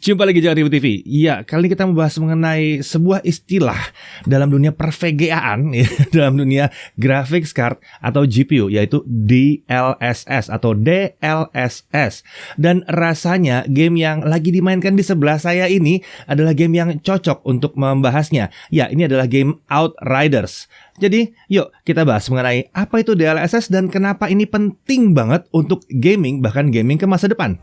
Jumpa lagi Jangan Ribut TV. Iya, kali ini kita membahas mengenai sebuah istilah dalam dunia per-VGA-an, ya, dalam dunia graphics card atau GPU, yaitu DLSS atau DLSS. Dan rasanya game yang lagi dimainkan di sebelah saya ini adalah game yang cocok untuk membahasnya. Ya, ini adalah game Outriders. Jadi, yuk kita bahas mengenai apa itu DLSS dan kenapa ini penting banget untuk gaming, bahkan gaming ke masa depan.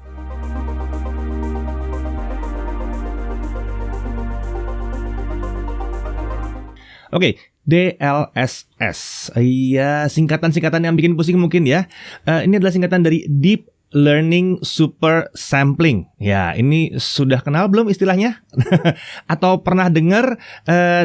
Oke, DLSS. Iya, singkatan-singkatan yang bikin pusing mungkin ya. Ini adalah singkatan dari Deep Learning Super Sampling. Ya, ini sudah kenal belum istilahnya? Atau pernah dengar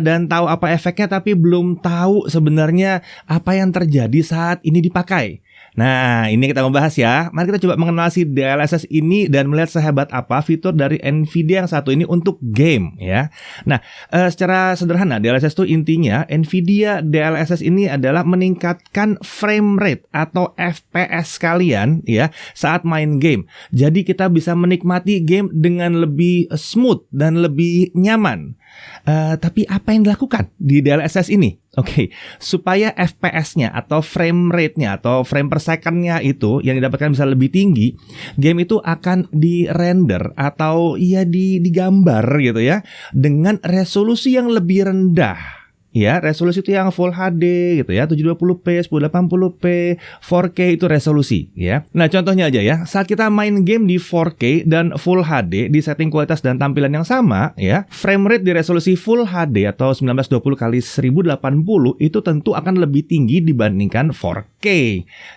dan tahu apa efeknya tapi belum tahu sebenarnya apa yang terjadi saat ini dipakai. Nah, ini kita membahas ya. Mari kita coba mengenal si DLSS ini dan melihat sehebat apa fitur dari NVIDIA yang satu ini untuk game ya. Nah, secara sederhana DLSS itu intinya NVIDIA DLSS ini adalah meningkatkan frame rate atau FPS kalian ya saat main game. Jadi kita bisa menikmati game dengan lebih smooth dan lebih nyaman. Tapi apa yang dilakukan di DLSS ini? Oke, supaya FPS-nya atau frame rate-nya atau frame per second-nya itu yang didapatkan bisa lebih tinggi, game itu akan di-render atau ya digambar gitu ya dengan resolusi yang lebih rendah. Ya, resolusi itu yang Full HD gitu ya, 720p, 1080p, 4K itu resolusi ya. Nah, contohnya aja ya, saat kita main game di 4K dan Full HD di setting kualitas dan tampilan yang sama ya, frame rate di resolusi Full HD atau 1920x1080 itu tentu akan lebih tinggi dibandingkan 4K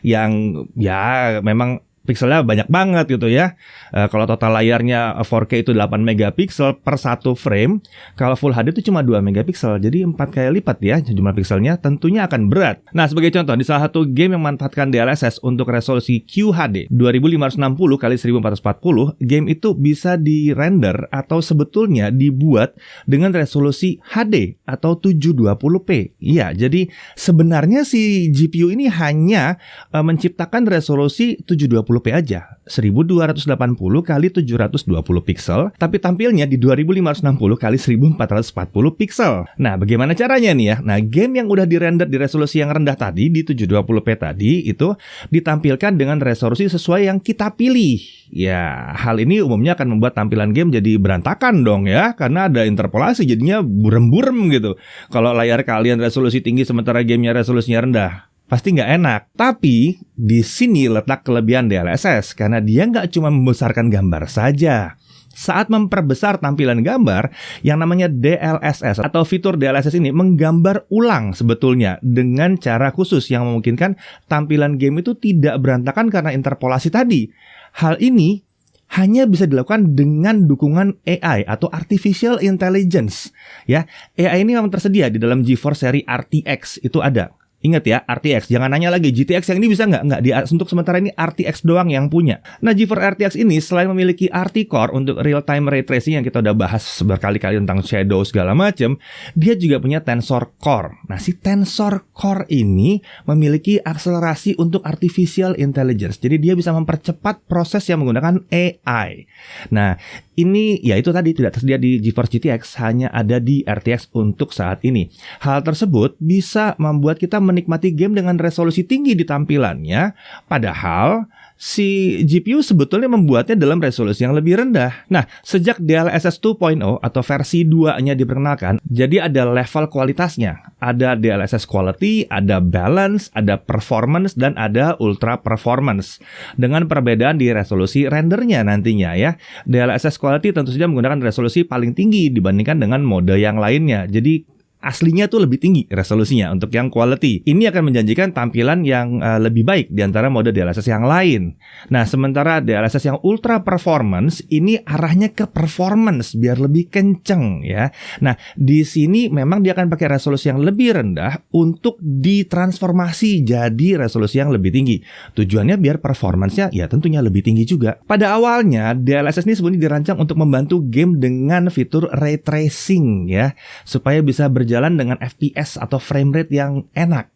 yang ya memang pikselnya banyak banget gitu ya. Kalau total layarnya 4K itu 8 megapiksel per satu frame, kalau Full HD itu cuma 2 megapiksel, jadi 4 kali lipat ya jumlah pikselnya, tentunya akan berat. Nah, sebagai contoh, di salah satu game yang memanfaatkan DLSS untuk resolusi QHD 2560x1440, game itu bisa di-render atau sebetulnya dibuat dengan resolusi HD atau 720p. Iya, jadi sebenarnya si GPU ini hanya menciptakan resolusi 720p aja, 1280 kali 720 piksel, tapi tampilnya di 2560 kali 1440 piksel. Nah, bagaimana caranya nih ya? Nah, game yang udah dirender di resolusi yang rendah tadi, di 720p tadi, itu ditampilkan dengan resolusi sesuai yang kita pilih. Ya, hal ini umumnya akan membuat tampilan game jadi berantakan dong ya, karena ada interpolasi, jadinya burem-burem gitu. Kalau layar kalian resolusi tinggi sementara gamenya resolusinya rendah, pasti nggak enak. Tapi di sini letak kelebihan DLSS, karena dia nggak cuma membesarkan gambar saja. Saat memperbesar tampilan gambar, yang namanya DLSS atau fitur DLSS ini menggambar ulang sebetulnya dengan cara khusus yang memungkinkan tampilan game itu tidak berantakan karena interpolasi tadi. Hal ini hanya bisa dilakukan dengan dukungan AI atau Artificial Intelligence. Ya, AI ini memang tersedia di dalam GeForce seri RTX, itu ada. Ingat ya, RTX. Jangan nanya lagi, GTX yang ini bisa nggak? Nggak, untuk sementara ini RTX doang yang punya. Nah, GeForce RTX ini selain memiliki RT Core untuk real-time ray tracing yang kita udah bahas berkali-kali tentang shadow segala macam, dia juga punya Tensor Core. Nah, si Tensor Core ini memiliki akselerasi untuk Artificial Intelligence. Jadi dia bisa mempercepat proses yang menggunakan AI. Nah, ini ya itu tadi tidak tersedia di GeForce GTX, hanya ada di RTX untuk saat ini. Hal tersebut bisa membuat kita menikmati game dengan resolusi tinggi di tampilannya, padahal si GPU sebetulnya membuatnya dalam resolusi yang lebih rendah. Nah, sejak DLSS 2.0 atau versi 2-nya diperkenalkan, jadi ada level kualitasnya. Ada DLSS Quality, ada Balance, ada Performance, dan ada Ultra Performance. Dengan perbedaan di resolusi rendernya nantinya ya. DLSS Quality tentu saja menggunakan resolusi paling tinggi dibandingkan dengan mode yang lainnya. Jadi aslinya tuh lebih tinggi resolusinya untuk yang quality. Ini akan menjanjikan tampilan yang lebih baik di antara mode DLSS yang lain. Nah, sementara DLSS yang ultra performance ini arahnya ke performance biar lebih kenceng ya. Nah, di sini memang dia akan pakai resolusi yang lebih rendah untuk ditransformasi jadi resolusi yang lebih tinggi. Tujuannya biar performance-nya ya tentunya lebih tinggi juga. Pada awalnya DLSS ini sebenarnya dirancang untuk membantu game dengan fitur ray tracing ya, supaya bisa berjalan dengan FPS atau frame rate yang enak.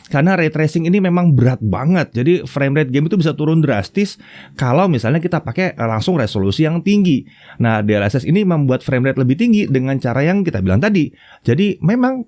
karena ray tracing ini memang berat banget. Jadi frame rate game itu bisa turun drastis kalau misalnya kita pakai langsung resolusi yang tinggi. Nah, DLSS ini membuat frame rate lebih tinggi dengan cara yang kita bilang tadi. Jadi memang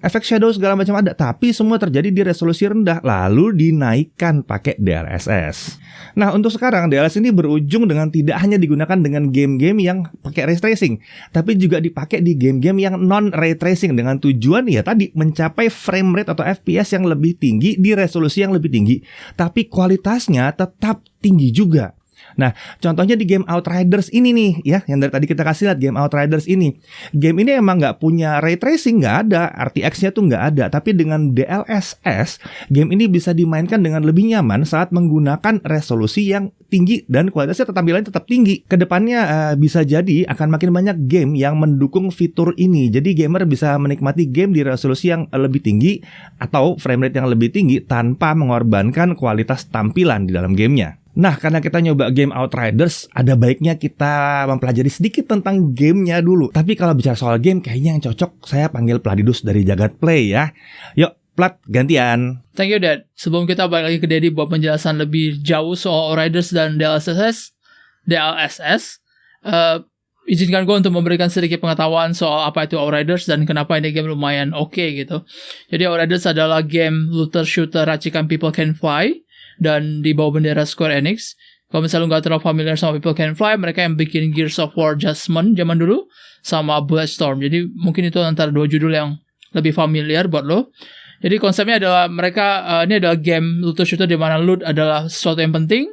efek shadow segala macam ada, tapi semua terjadi di resolusi rendah lalu dinaikkan pakai DLSS. Nah, untuk sekarang DLSS ini berujung dengan tidak hanya digunakan dengan game-game yang pakai ray tracing, tapi juga dipakai di game-game yang non ray tracing dengan tujuan ya tadi mencapai frame rate atau FPS yang lebih tinggi di resolusi yang lebih tinggi, tapi kualitasnya tetap tinggi juga. Nah, contohnya di game Outriders ini nih ya, yang dari tadi kita kasih lihat game Outriders ini. Game ini emang nggak punya ray tracing, nggak ada, RTX-nya tuh nggak ada. Tapi dengan DLSS, game ini bisa dimainkan dengan lebih nyaman saat menggunakan resolusi yang tinggi dan kualitasnya tampilannya tetap tinggi. Kedepannya bisa jadi akan makin banyak game yang mendukung fitur ini. Jadi gamer bisa menikmati game di resolusi yang lebih tinggi atau frame rate yang lebih tinggi tanpa mengorbankan kualitas tampilan di dalam gamenya. Nah, karena kita nyoba game Outriders, ada baiknya kita mempelajari sedikit tentang gamenya dulu. Tapi kalau bicara soal game, kayaknya yang cocok saya panggil Pladidus dari Jagat Play ya. Yuk, Plat, gantian. Thank you, Dad. Sebelum kita balik lagi ke Daddy buat penjelasan lebih jauh soal Outriders dan DLSS, izinkan gue untuk memberikan sedikit pengetahuan soal apa itu Outriders dan kenapa ini game lumayan oke gitu. Jadi Outriders adalah game looter shooter racikan People Can Fly dan di bawah bendera Square Enix. Kalau misalnya lu gak terlalu familiar sama People Can Fly, mereka yang bikin Gears of War Judgment zaman dulu sama Bulletstorm. Jadi mungkin itu antara dua judul yang lebih familiar buat lo. Jadi konsepnya adalah mereka ini adalah game looter shooter di mana loot adalah sesuatu yang penting.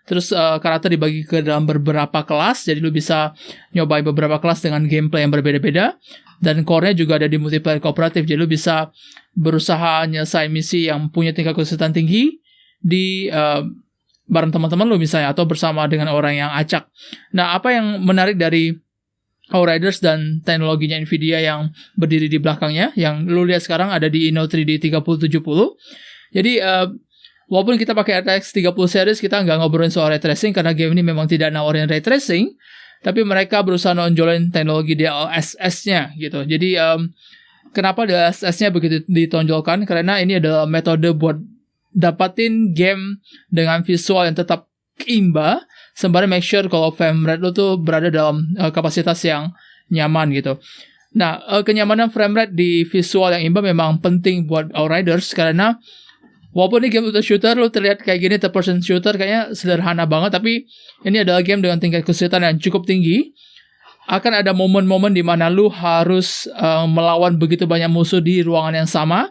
Terus karakter dibagi ke dalam beberapa kelas. Jadi lu bisa nyobain beberapa kelas dengan gameplay yang berbeda-beda. Dan core-nya juga ada di multiplayer kooperatif. Jadi lu bisa berusaha nyelesain misi yang punya tingkat kesulitan tinggi di bareng teman-teman lu misalnya, atau bersama dengan orang yang acak. Nah, apa yang menarik dari Outriders dan teknologinya Nvidia yang berdiri di belakangnya, yang lu lihat sekarang ada di Ino 3D 3070. Jadi walaupun kita pakai RTX 30 series, kita nggak ngobrolin soal ray tracing karena game ini memang tidak nawarin ray tracing, tapi mereka berusaha nonjolin teknologi DLSS-nya gitu. Jadi kenapa DLSS-nya begitu ditonjolkan? Karena ini adalah metode buat dapatin game dengan visual yang tetap imba, sembari make sure kalau frame rate lo tuh berada dalam kapasitas yang nyaman gitu. Nah, kenyamanan frame rate di visual yang imba memang penting buat Outriders karena walaupun ini game looter shooter, lo terlihat kayak gini, third person shooter kayaknya sederhana banget, tapi ini adalah game dengan tingkat kesulitan yang cukup tinggi. Akan ada momen-momen di mana lo harus melawan begitu banyak musuh di ruangan yang sama.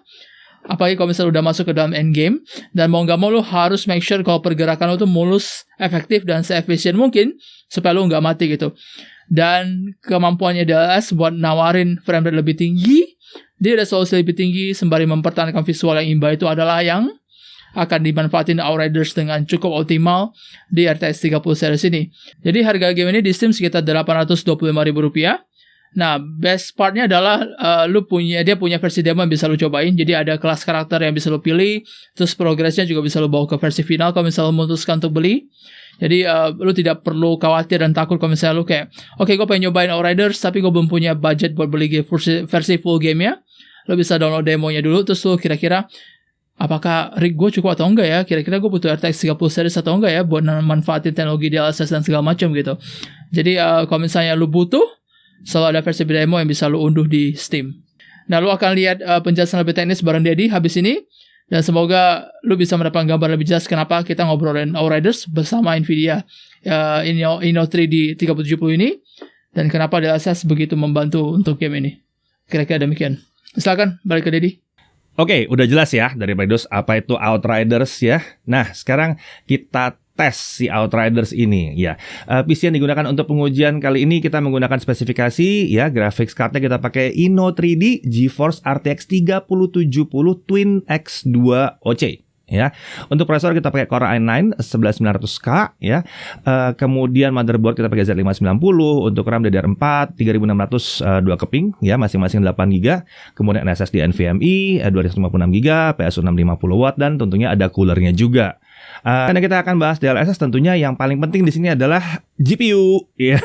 Apalagi kalau misalnya udah masuk ke dalam endgame, dan mau gak mau lo harus make sure kalau pergerakan lo tuh mulus, efektif, dan se-efisien mungkin supaya lo gak mati gitu. Dan kemampuannya DLSS buat nawarin frame rate lebih tinggi, dia resolusi lebih tinggi sembari mempertahankan visual yang imba itu adalah yang akan dimanfaatin Outriders dengan cukup optimal di RTX 30 series ini. Jadi harga game ini di Steam sekitar Rp825.000. Nah, best partnya adalah dia punya versi demo yang bisa lu cobain. Jadi ada kelas karakter yang bisa lu pilih, terus progresnya juga bisa lu bawa ke versi final kalau misalnya lu memutuskan untuk beli. Jadi lu tidak perlu khawatir dan takut kalau misalnya lu kayak, oke, gue pengen nyobain Outriders tapi gue belum punya budget buat beli versi full game-nya. Lu bisa download demonya dulu, terus lu kira-kira apakah rig gue cukup atau enggak ya, kira-kira gue butuh RTX 30 series atau enggak ya buat manfaatin teknologi DLSS dan segala macam gitu. Jadi kalau misalnya lu butuh, selalu ada versi demo yang bisa lu unduh di Steam. Nah, lu akan lihat penjelasan lebih teknis bareng Daddy habis ini. Dan semoga lu bisa mendapatkan gambar lebih jelas kenapa kita ngobrolin Outriders bersama Nvidia Ino 3D 3070 ini. Dan kenapa DLSS begitu membantu untuk game ini. Kira-kira demikian. Silakan balik ke Daddy. Oke, udah jelas ya dari Pladidus apa itu Outriders ya. Nah, sekarang kita tes si Outriders ini ya. PC yang digunakan untuk pengujian kali ini kita menggunakan spesifikasi ya, graphics cardnya kita pakai Ino 3D GeForce RTX 3070 Twin X2 OC ya. Untuk prosesor kita pakai Core i9 11900K ya. Kemudian motherboard kita pakai Z590, untuk RAM DDR4 3600 2 keping ya, masing-masing 8GB. Kemudian SSD NVMe 256GB, PSU 650W dan tentunya ada coolernya juga. Karena kita akan bahas DLSS, tentunya yang paling penting di sini adalah GPU, ya.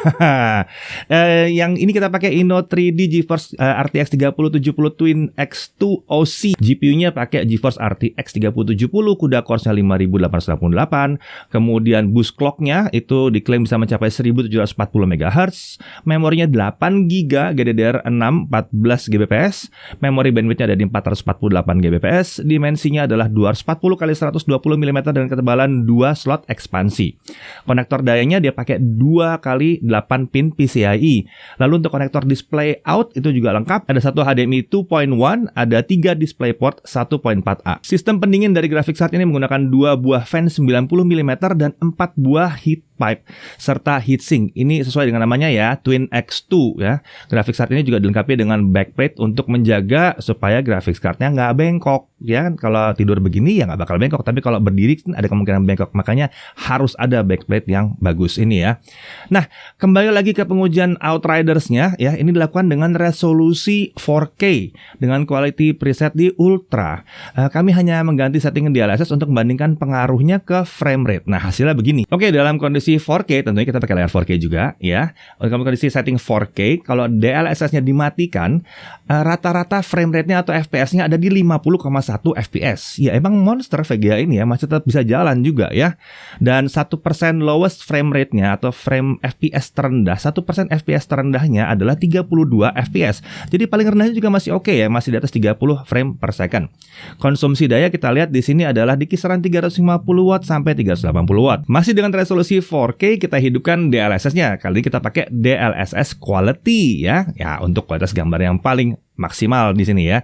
Yang ini kita pakai Inno 3D GeForce RTX 3070 Twin X2 OC. GPU-nya pakai GeForce RTX 3070, CUDA Core-nya 5888. Kemudian boost clock-nya itu diklaim bisa mencapai 1740 MHz. Memorinya 8 GB GDDR6 14 Gbps. Memori bandwidth-nya ada di 448 Gbps. Dimensinya adalah 240 x 120 mm dan ketebalan 2 slot ekspansi. Konektor dayanya dia pakai 2 x 8 pin PCIe. Lalu untuk konektor display out itu juga lengkap. Ada satu HDMI 2.1, ada 3 DisplayPort 1.4a. Sistem pendingin dari graphics card ini menggunakan 2 buah fan 90 mm dan 4 buah heat pipe serta heatsink. Ini sesuai dengan namanya ya, Twin X2 ya. Graphics card ini juga dilengkapi dengan backplate untuk menjaga supaya graphics cardnya nggak bengkok. Ya kan, kalau tidur begini ya nggak bakal bengkok, tapi kalau berdiri ada kemungkinan bengkok. Makanya harus ada backplate yang bagus ini ya. Nah, kembali lagi ke pengujian Outriders-nya ya. Ini dilakukan dengan resolusi 4K dengan quality preset di Ultra. Kami hanya mengganti setting DLSS untuk membandingkan pengaruhnya ke frame rate. Nah, hasilnya begini. Oke, dalam kondisi 4K tentunya kita pakai layar 4K juga ya. Dalam kondisi setting 4K, kalau DLSS-nya dimatikan, rata-rata frame rate-nya atau FPS-nya ada di 50,1 FPS. Ya, emang monster VGA ini ya, masih tetap bisa jalan juga ya. Dan 1% lowest frame rate-nya atau frame FPS terendah, 1% FPS terendahnya adalah 32 FPS. Jadi paling rendahnya juga masih oke ya, masih di atas 30 frame per second. Konsumsi daya kita lihat di sini adalah di kisaran 350 watt sampai 380 watt. Masih dengan resolusi 4K, kita hidupkan DLSS-nya. Kali ini kita pakai DLSS Quality ya. Ya, untuk kualitas gambar yang paling maksimal di sini ya.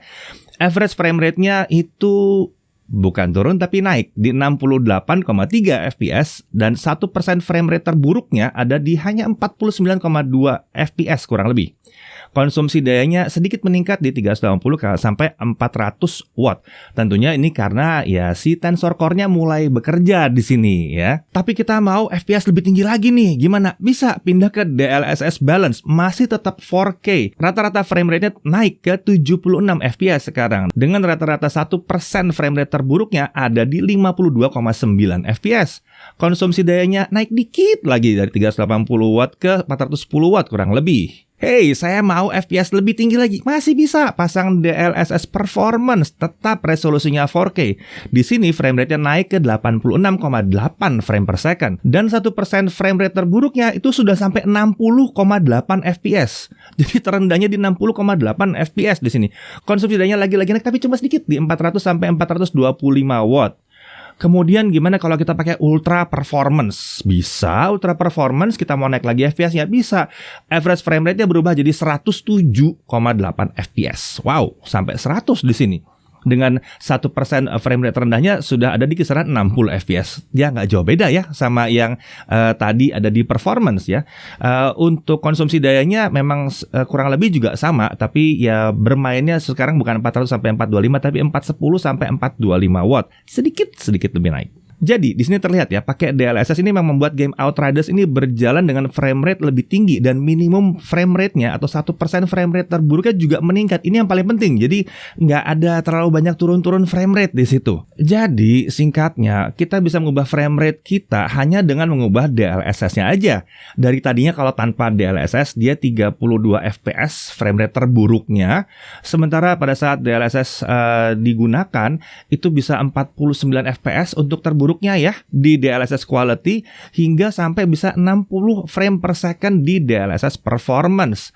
Average frame rate-nya itu bukan turun tapi naik di 68,3 FPS dan 1% frame rate terburuknya ada di hanya 49,2 FPS kurang lebih. Konsumsi dayanya sedikit meningkat di 380 sampai 400 watt. Tentunya ini karena ya si tensor core-nya mulai bekerja di sini ya. Tapi kita mau FPS lebih tinggi lagi nih. Gimana? Bisa pindah ke DLSS Balance, masih tetap 4K. Rata-rata frame rate-nya naik ke 76 FPS sekarang. Dengan rata-rata 1% frame rate terburuknya ada di 52,9 FPS. Konsumsi dayanya naik dikit lagi dari 380 watt ke 410 watt kurang lebih. Hey, saya mau FPS lebih tinggi lagi. Masih bisa pasang DLSS Performance, tetap resolusinya 4K. Di sini frame rate-nya naik ke 86,8 frame per second. Dan 1% frame rate terburuknya itu sudah sampai 60,8 FPS. Jadi terendahnya di 60,8 FPS di sini. Konsumsi dayanya lagi-lagi naik tapi cuma sedikit di 400 sampai 425 watt. Kemudian gimana kalau kita pakai Ultra Performance? Bisa, Ultra Performance kita mau naik lagi FPS-nya bisa. Average frame rate-nya berubah jadi 107,8 FPS. Wow, sampai 100 di sini. Dengan 1% frame rate terendahnya sudah ada di kisaran 60 FPS. Ya nggak jauh beda ya sama yang tadi ada di performance ya. Untuk konsumsi dayanya memang kurang lebih juga sama, tapi ya bermainnya sekarang bukan 400 sampai 425 tapi 410 sampai 425 watt. Sedikit lebih naik. Jadi di sini terlihat ya, pakai DLSS ini memang membuat game Outriders ini berjalan dengan frame rate lebih tinggi dan minimum frame rate-nya atau 1% frame rate terburuknya juga meningkat. Ini yang paling penting. Jadi nggak ada terlalu banyak turun-turun frame rate di situ. Jadi singkatnya kita bisa mengubah frame rate kita hanya dengan mengubah DLSS-nya aja. Dari tadinya kalau tanpa DLSS dia 32 FPS frame rate terburuknya, sementara pada saat DLSS digunakan itu bisa 49 FPS untuk terburuk ya di DLSS Quality hingga sampai bisa 60 frame per second di DLSS Performance.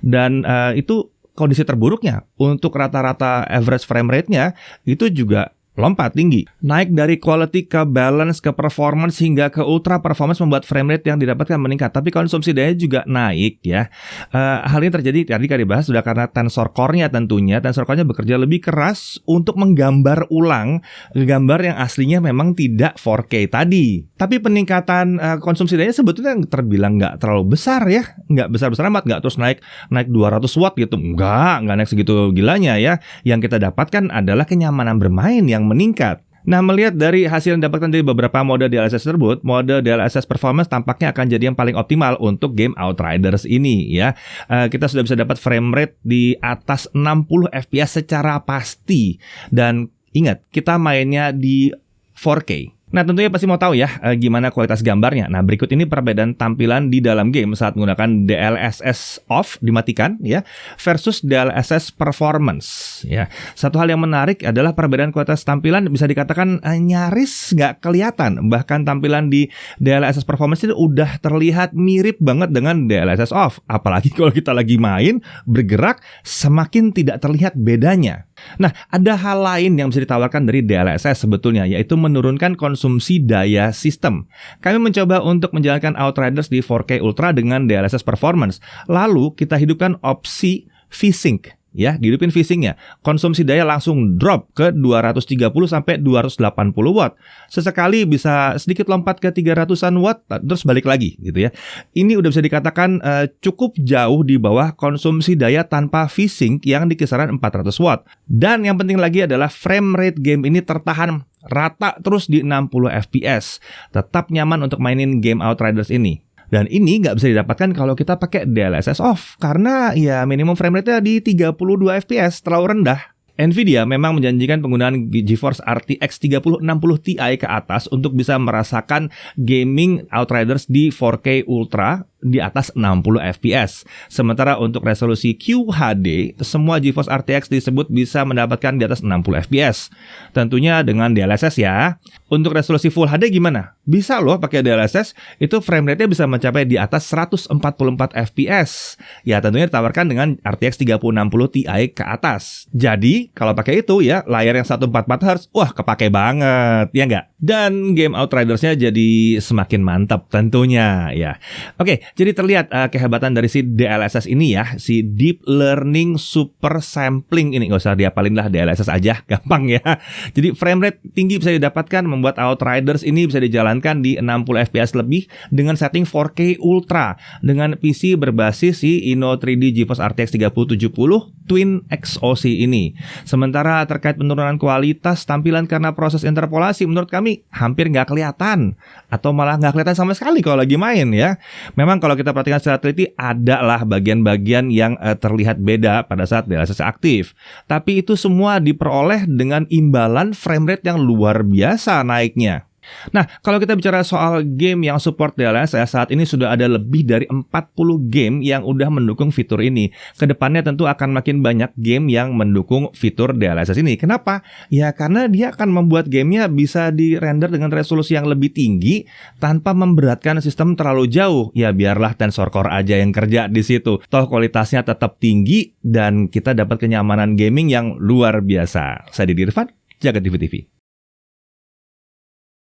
Dan itu kondisi terburuknya. Untuk rata-rata average frame rate-nya itu juga lompat tinggi. Naik dari quality ke balance ke performance hingga ke ultra performance membuat frame rate yang didapatkan meningkat. Tapi konsumsi daya juga naik ya. Hal ini terjadi tadi kan dibahas sudah karena tensor core-nya tentunya. Tensor core-nya bekerja lebih keras untuk menggambar ulang gambar yang aslinya memang tidak 4K tadi. Tapi peningkatan konsumsi daya sebetulnya terbilang nggak terlalu besar ya. Nggak besar-besar amat, nggak terus naik 200 watt gitu. Nggak naik segitu gilanya ya. Yang kita dapatkan adalah kenyamanan bermain yang meningkat. Nah, melihat dari hasil yang didapatkan dari beberapa mode DLSS tersebut, mode DLSS Performance tampaknya akan jadi yang paling optimal untuk game Outriders ini ya. Kita sudah bisa dapat frame rate di atas 60 FPS secara pasti. Dan ingat, kita mainnya di 4K. Nah, tentunya pasti mau tahu ya gimana kualitas gambarnya. Nah, berikut ini perbedaan tampilan di dalam game saat menggunakan DLSS off dimatikan ya versus DLSS performance ya. Satu hal yang menarik adalah perbedaan kualitas tampilan bisa dikatakan nyaris nggak kelihatan. Bahkan tampilan di DLSS performance itu udah terlihat mirip banget dengan DLSS off. Apalagi kalau kita lagi main, bergerak, semakin tidak terlihat bedanya. Nah, ada hal lain yang bisa ditawarkan dari DLSS sebetulnya, yaitu menurunkan konsumsi daya sistem. Kami mencoba untuk menjalankan Outriders di 4K Ultra dengan DLSS Performance. Lalu kita hidupkan opsi V-Sync. Ya, dihidupin V-Sync-nya. Konsumsi daya langsung drop ke 230 sampai 280 watt. Sesekali bisa sedikit lompat ke 300-an watt, terus balik lagi gitu ya. Ini udah bisa dikatakan cukup jauh di bawah konsumsi daya tanpa V-Sync yang di kisaran 400 watt. Dan yang penting lagi adalah frame rate game ini tertahan rata terus di 60 fps. Tetap nyaman untuk mainin game Outriders ini. Dan ini nggak bisa didapatkan kalau kita pakai DLSS off, karena ya minimum frame rate-nya di 32 fps, terlalu rendah. Nvidia memang menjanjikan penggunaan GeForce RTX 3060 Ti ke atas untuk bisa merasakan gaming Outriders di 4K Ultra di atas 60 fps. Sementara untuk resolusi QHD, semua GeForce RTX disebut bisa mendapatkan di atas 60 fps. Tentunya dengan DLSS ya. Untuk resolusi Full HD gimana? Bisa loh pakai DLSS, itu frame rate-nya bisa mencapai di atas 144 fps. Ya tentunya ditawarkan dengan RTX 3060 Ti ke atas. Jadi kalau pakai itu ya layar yang 144 Hz, wah kepake banget, ya nggak? Dan game Outriders-nya jadi semakin mantap tentunya ya. Oke, jadi terlihat kehebatan dari si DLSS ini ya, si Deep Learning Super Sampling ini. Nggak usah diapalin lah, DLSS aja, gampang ya. Jadi frame rate tinggi bisa didapatkan, membuat Outriders ini bisa dijalankan di 60 fps lebih dengan setting 4K Ultra dengan PC berbasis si Ino 3D GeForce RTX 3070 Twin XOC ini. Sementara terkait penurunan kualitas tampilan karena proses interpolasi, menurut kami hampir nggak kelihatan atau malah nggak kelihatan sama sekali kalau lagi main ya. Memang kalau kita perhatikan secara teliti ada lah bagian-bagian yang terlihat beda pada saat DLSS aktif. Tapi itu semua diperoleh dengan imbalan frame rate yang luar biasa naiknya. Nah, kalau kita bicara soal game yang support DLSS, saat ini sudah ada lebih dari 40 game yang udah mendukung fitur ini. Kedepannya tentu akan makin banyak game yang mendukung fitur DLSS ini. Kenapa? Ya karena dia akan membuat gamenya bisa di-render dengan resolusi yang lebih tinggi tanpa memberatkan sistem terlalu jauh. Ya biarlah Tensor Core aja yang kerja di situ. Toh kualitasnya tetap tinggi dan kita dapat kenyamanan gaming yang luar biasa. Saya Didi Irfan, Jagat TV TV.